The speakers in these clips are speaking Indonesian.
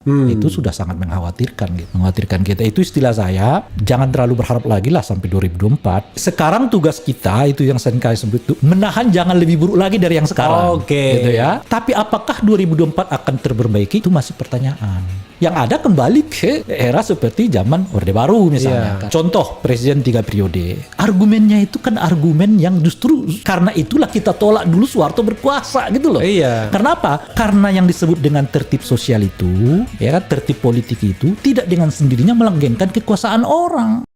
Itu sudah sangat mengkhawatirkan gitu. Mengkhawatirkan kita. Itu istilah saya, jangan terlalu berharap lagi lah sampai 2024. Sekarang tugas kita itu yang saya sebut itu menahan jangan lebih buruk lagi dari yang sekarang. Gitu ya. Tapi apakah 2024 akan terperbaiki itu masih pertanyaan. Yang ada kembali ke era seperti zaman Orde Baru misalnya. Contoh presiden 3 periode. Argumennya itu kan argumen yang justru karena itulah kita tolak dulu Soeharto berkuasa gitu loh. Karena apa? Karena yang disebut dengan tertib sosial itu, ya kan, tertib politik itu tidak dengan sendirinya melanggengkan kekuasaan orang.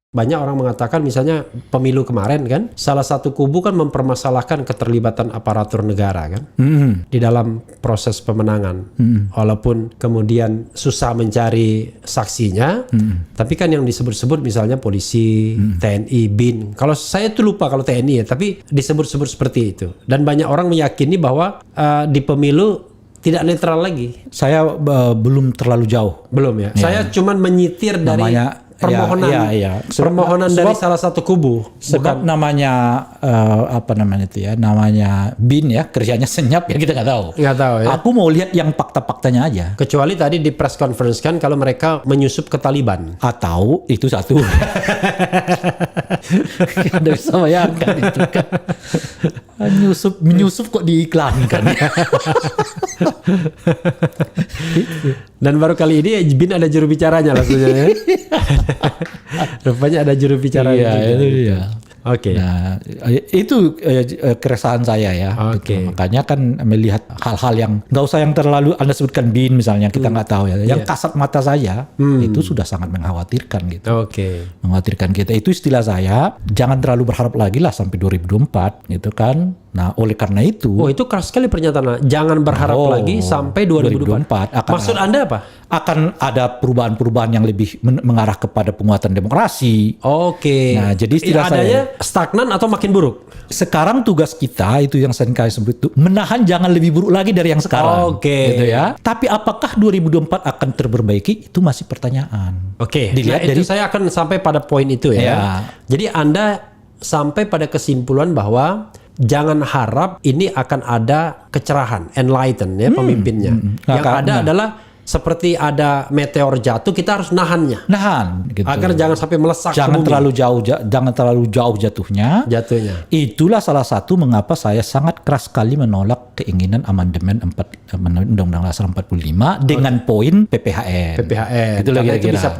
Banyak orang mengatakan misalnya pemilu kemarin kan, salah satu kubu kan mempermasalahkan keterlibatan aparatur negara kan di dalam proses pemenangan. Walaupun kemudian susah mencari saksinya, tapi kan yang disebut-sebut misalnya polisi, TNI, BIN. Kalau saya tuh lupa kalau TNI ya, tapi disebut-sebut seperti itu. Dan banyak orang meyakini bahwa di pemilu tidak netral lagi. Saya belum terlalu jauh. Belum ya. Saya cuman menyitir dari permohonan permohonan dari salah satu kubu. Sebab namanya apa namanya itu ya, namanya BIN ya, kerjanya senyap ya, kita nggak tahu. Nggak tahu ya. Aku mau lihat yang fakta-faktanya aja. Kecuali tadi di press conference kan kalau mereka menyusup ke Taliban. Atau itu satu. Anda bisa bayangkan itu kan. Menyusup kok diiklankan. Dan baru kali ini BIN ada juru bicaranya langsungnya ya. Rupanya ada juru bicara. Itu dia. Oke. Nah, itu keresahan saya ya. Gitu. Makanya kan melihat hal-hal yang nggak usah yang terlalu Anda sebutkan BIN misalnya, kita nggak tahu ya. Yang kasat mata saja itu sudah sangat mengkhawatirkan gitu. Mengkhawatirkan kita. Itu istilah saya, jangan terlalu berharap lagi lah sampai 2024 gitu kan. Nah, oleh karena itu... Oh, itu keras sekali pernyataan. Jangan berharap lagi sampai 2024. Maksud Anda apa? Akan ada perubahan-perubahan yang lebih mengarah kepada penguatan demokrasi. Nah, jadi istilah adanya stagnan atau makin buruk? Sekarang tugas kita, itu yang saya sebut itu, menahan jangan lebih buruk lagi dari yang sekarang. Gitu ya. Tapi apakah 2024 akan terperbaiki? Itu masih pertanyaan. Dilihat dari... Itu saya akan sampai pada poin itu ya. Jadi Anda sampai pada kesimpulan bahwa jangan harap ini akan ada kecerahan, enlighten ya pemimpinnya. Yang ada adalah seperti ada meteor jatuh, kita harus nahannya. Gitu. Agar jangan sampai melesak ke jangan bumi. Jangan terlalu jauh jatuhnya. Itulah salah satu mengapa saya sangat keras sekali menolak keinginan amandemen Undang-Undang Dasar 45 dengan poin PPHN. Itulah kira-kira. Itu bisa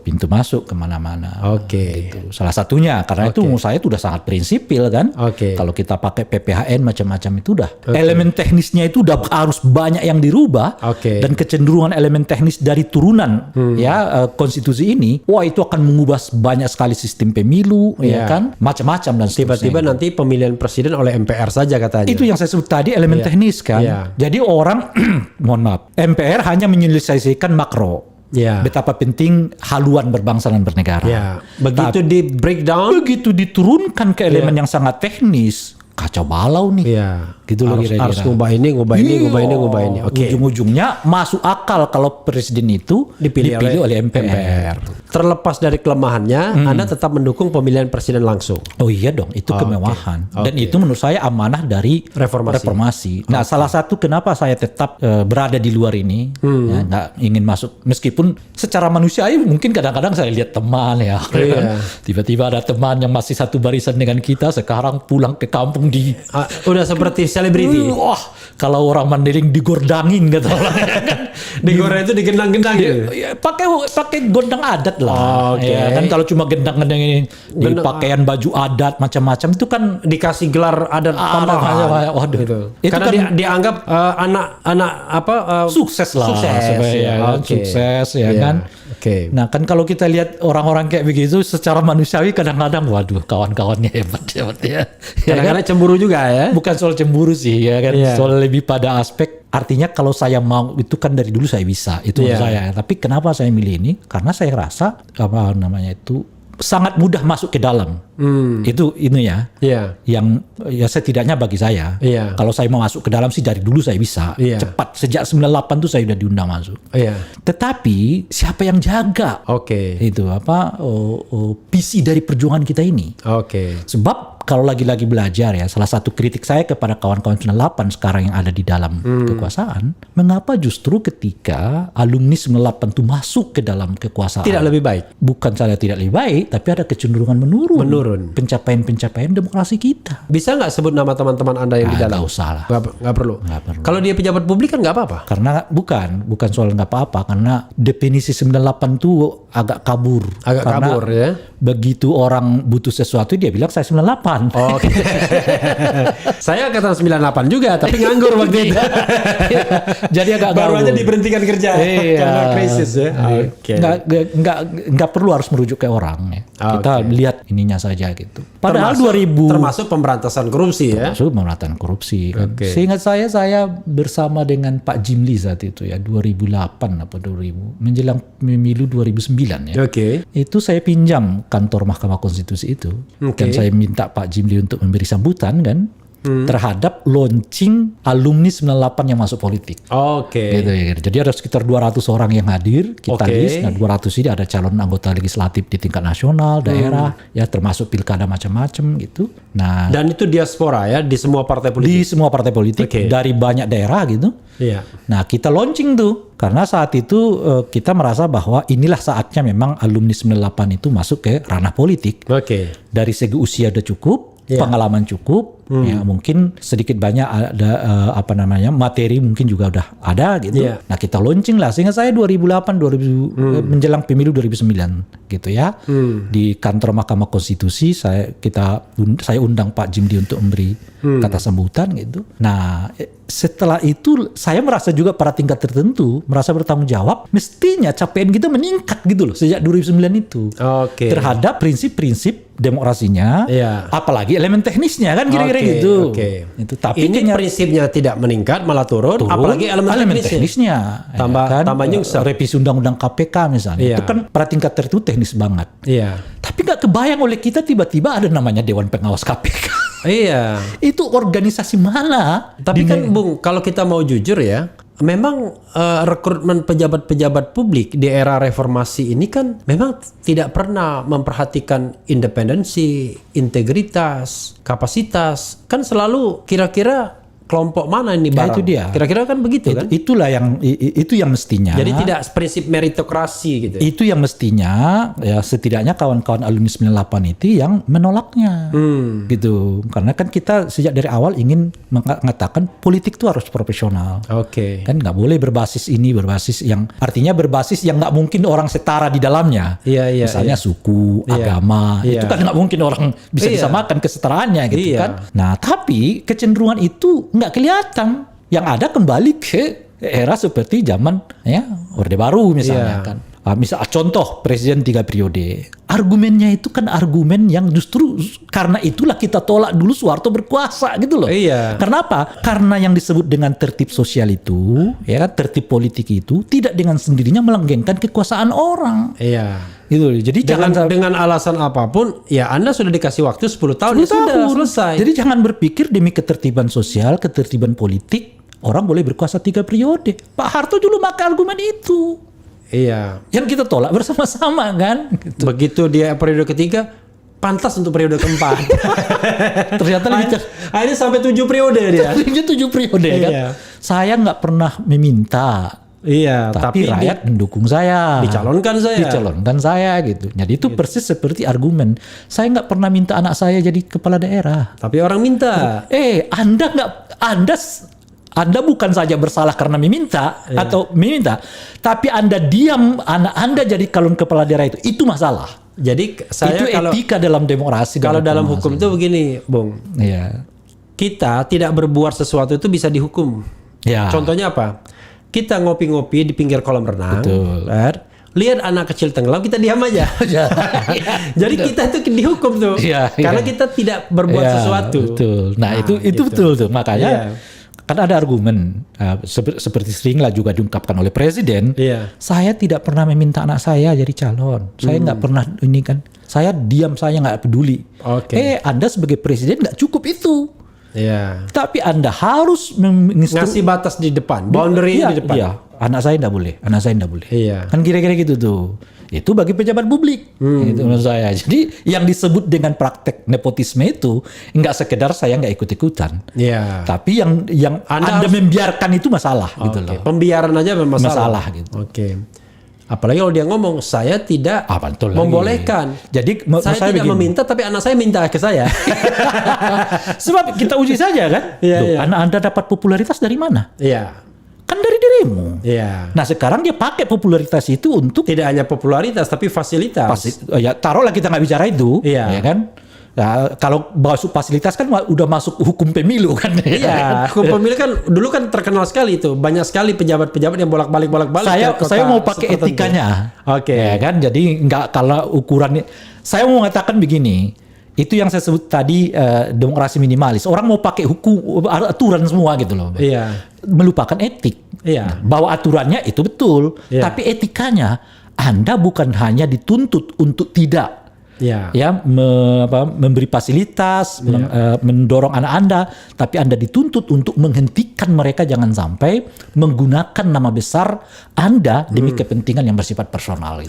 pintu masuk kemana-mana. Gitu. Salah satunya karena itu menurut saya itu udah sangat prinsipil kan. Kalau kita pakai PPHN macam-macam itu udah elemen teknisnya itu udah harus banyak yang dirubah dan kecenderungan elemen teknis dari turunan konstitusi ini, itu akan mengubah banyak sekali sistem pemilu, ya kan, macam-macam dan tiba-tiba nanti pemilihan presiden oleh MPR saja katanya. Itu yang saya sebut tadi elemen teknis kan. Jadi orang, mohon maaf, MPR hanya menyelesaikan makro. Betapa penting haluan berbangsa dan bernegara. Begitu di breakdown, begitu diturunkan ke elemen yang sangat teknis, kacau balau nih. Gitu loh kira-kira. Harus ngubah ini. Ujung-ujungnya masuk akal kalau presiden itu dipilih oleh MPR. Terlepas dari kelemahannya, Anda tetap mendukung pemilihan presiden langsung. Oh iya dong, itu kemewahan. Dan itu menurut saya amanah dari reformasi. Nah, salah satu kenapa saya tetap berada di luar ini, nggak ingin masuk. Meskipun secara manusiawi mungkin kadang-kadang saya lihat teman ya. Tiba-tiba ada teman yang masih satu barisan dengan kita, sekarang pulang ke kampung langsung di udah seperti selebriti. wah, kalau orang Mandailing digordangin kata orang kan. Digoreng itu digendang-gendang gitu. Ya, pakai gondang adat lah. Oke. Ya, kan kalau cuma gendang-gendang ini di pakaian baju adat macam-macam itu kan Dikasih gelar adat tambahan. Waduh. Gitu. Itu Karena kan dianggap anak-anak sukses lah. Sukses, sebenarnya, ya. kan. Oke. Sukses ya Iya. kan. Oke. Nah kan kalau kita lihat orang-orang kayak begitu secara manusiawi kadang-kadang waduh kawan-kawannya hebat ya. Kadang-kadang cemburu juga ya. Bukan soal cemburu sih ya kan, Iya. soal lebih pada aspek artinya kalau saya mau itu kan dari dulu saya bisa itu Iya. saya. Tapi kenapa saya milih ini? Karena saya rasa apa namanya itu sangat mudah masuk ke dalam. Itu ini ya. Iya. Yang ya setidaknya bagi saya. Iya. Kalau saya mau masuk ke dalam sih dari dulu saya bisa. Iya. Cepat sejak 98 tuh saya udah diundang masuk. Iya. Tetapi siapa yang jaga? Oke. Itu apa visi dari perjuangan kita ini? Oke. Sebab kalau lagi-lagi belajar ya, salah satu kritik saya kepada kawan-kawan 98 sekarang yang ada di dalam kekuasaan, mengapa justru ketika alumni 98 itu masuk ke dalam kekuasaan, Tidak lebih baik. bukan saja tidak lebih baik, tapi ada kecenderungan menurun. Pencapaian-pencapaian demokrasi kita. Bisa nggak sebut nama teman-teman Anda yang di dalam? Nggak usah lah. Nggak perlu. Nggak perlu. Kalau dia pejabat publik kan nggak apa-apa. Karena bukan soal nggak apa-apa, karena definisi 98 itu agak kabur. Agak Karena kabur ya. begitu orang butuh sesuatu dia bilang saya 98. Oke. Saya angkatan 98 juga, tapi nganggur waktu itu. Jadi agak Baru kabur. aja diberhentikan kerja karena krisis ya. Oke. Nggak perlu harus merujuk ke orang ya. Kita lihat ininya saja gitu. Padahal termasuk pemberantasan korupsi ya. termasuk pemberantasan korupsi kan. Oke. Seingat saya bersama dengan Pak Jimli saat itu ya 2008 apa 2000 menjelang pemilu 2009 ya. Oke. Itu saya pinjam kantor Mahkamah Konstitusi itu dan saya minta Pak Jimli untuk memberi sambutan kan terhadap launching alumni 98 yang masuk politik. Oke. Gitu ya. Jadi ada sekitar 200 orang yang hadir, kita Oke. list. Nah 200 ini ada calon anggota legislatif di tingkat nasional, daerah, ya termasuk pilkada macam-macam gitu. Nah Dan itu diaspora ya di semua partai politik. di semua partai politik Oke. dari banyak daerah gitu. Iya. Nah kita launching tuh karena saat itu kita merasa bahwa inilah saatnya memang alumni 98 itu masuk ke ranah politik. Oke. Dari segi usia udah cukup, Iya. pengalaman cukup, ya mungkin sedikit banyak ada materi mungkin juga udah ada gitu. Iya. Nah kita launching lah, sehingga saya 2008 menjelang pemilu 2009 gitu ya di kantor Mahkamah Konstitusi saya undang Pak Jimli untuk memberi kata sambutan gitu. Nah setelah itu saya merasa juga pada tingkat tertentu merasa bertanggung jawab, mestinya capaian kita meningkat gitu loh sejak 2009 itu Oke. terhadap prinsip-prinsip demokrasinya, Iya. apalagi elemen teknisnya kan kira-kira Oke, gitu. oke. Itu tapi Ini kayaknya prinsipnya tidak meningkat malah turun, apalagi elemen teknisnya. Tambah nyungsep. Revisi undang-undang KPK misalnya. Iya. Itu kan pada tingkat tertentu teknis banget. Iya. Tapi nggak kebayang oleh kita tiba-tiba ada namanya Dewan Pengawas KPK. Iya. Itu organisasi mana? Tapi kan Bung, kalau kita mau jujur ya, memang rekrutmen pejabat-pejabat publik di era reformasi ini kan memang tidak pernah memperhatikan independensi, integritas, kapasitas. Kan selalu kira-kira kelompok mana ini Ya, barang. itu dia. Kira-kira kan begitu kan? Itulah itu yang mestinya. Jadi tidak prinsip meritokrasi gitu. Itu yang mestinya ya setidaknya kawan-kawan alumni 98 itu yang menolaknya gitu, karena kan kita sejak dari awal ingin mengatakan politik itu harus profesional. Oke. Kan nggak boleh berbasis yang artinya berbasis yang nggak mungkin orang setara di dalamnya. Iya, iya, Misalnya iya. suku, Iya. agama, Iya. itu kan nggak mungkin orang bisa Iya. disamakan kesetaraannya gitu Iya. kan. Nah tapi kecenderungan itu nggak kelihatan. Yang ada kembali ke era seperti zaman ya Orde Baru misalnya Iya. kan. Misal contoh presiden 3 periode. Argumennya itu kan argumen yang justru karena itulah kita tolak dulu Soeharto berkuasa gitu loh. Iya. Kenapa? Karena yang disebut dengan tertib sosial itu, ya kan, tertib politik itu tidak dengan sendirinya melanggengkan kekuasaan orang. Iya. Gitu. Jadi Dengan alasan apapun, ya Anda sudah dikasih waktu 10 tahun, 10 ya sudah tahun. selesai. Jadi jangan berpikir demi ketertiban sosial, ketertiban politik, orang boleh berkuasa 3 periode. Pak Harto dulu pakai argumen itu. Iya. Yang kita tolak bersama-sama kan. Gitu. Begitu dia periode ketiga, pantas untuk periode keempat. Ternyata lebih Akhirnya sampai 7 periode dia. Ini 7 periode kan. Iya. Saya nggak pernah meminta Iya, Tapi rakyat mendukung saya. dicalonkan saya gitu. Jadi itu persis seperti argumen. Saya nggak pernah minta anak saya jadi kepala daerah. Tapi orang minta. Anda bukan saja bersalah karena meminta, tapi Anda diam anak Anda jadi calon kepala daerah itu masalah. Jadi saya itu etika dalam demokrasi. Kalau dalam hukum itu begini, Bung. Iya. Kita tidak berbuat sesuatu itu bisa dihukum. Ya. Contohnya apa? Kita ngopi-ngopi di pinggir kolam renang. Betul. Lihat anak kecil tenggelam, kita diam aja. Jadi kita itu dihukum tuh. Karena kita tidak berbuat sesuatu. Betul. Nah, itu gitu. Betul tuh. Makanya kan ada argumen seperti seringlah juga diungkapkan oleh presiden. Saya tidak pernah meminta anak saya jadi calon. Saya nggak pernah ini kan. Saya diam, saya nggak peduli. Anda sebagai presiden nggak cukup itu. Tapi Anda harus ngasih batas di depan, boundary di depan. Anak saya tidak boleh, Kan kira-kira gitu tuh. Itu bagi pejabat publik, itu menurut saya. Jadi yang disebut dengan praktek nepotisme itu nggak sekedar saya nggak ikut-ikutan, tapi yang Anda membiarkan itu masalah, gitu loh. Pembiaran aja masalah gitu. Apalagi kalau dia ngomong saya tidak membolehkan. Jadi saya tidak meminta, tapi anak saya minta ke saya. Sebab kita uji saja kan. Anak Anda dapat popularitas dari mana? Kan dari dirimu. Nah sekarang dia pakai popularitas itu untuk tidak hanya popularitas tapi fasilitas. Taruhlah kita nggak bicara itu, ya kan? Nah, kalau masuk fasilitas kan udah masuk hukum pemilu kan. Hukum pemilu kan dulu kan terkenal sekali itu. Banyak sekali pejabat-pejabat yang bolak-balik Saya mau pakai etikanya. Ya kan? Jadi nggak kalau ukurannya. Saya mau mengatakan begini. Itu yang saya sebut tadi demokrasi minimalis. Orang mau pakai hukum aturan semua gitu loh. Melupakan etik. Bahwa aturannya itu betul, tapi etikanya Anda bukan hanya dituntut untuk tidak memberi fasilitas, mendorong anak Anda, tapi Anda dituntut untuk menghentikan mereka jangan sampai menggunakan nama besar Anda demi kepentingan yang bersifat personal.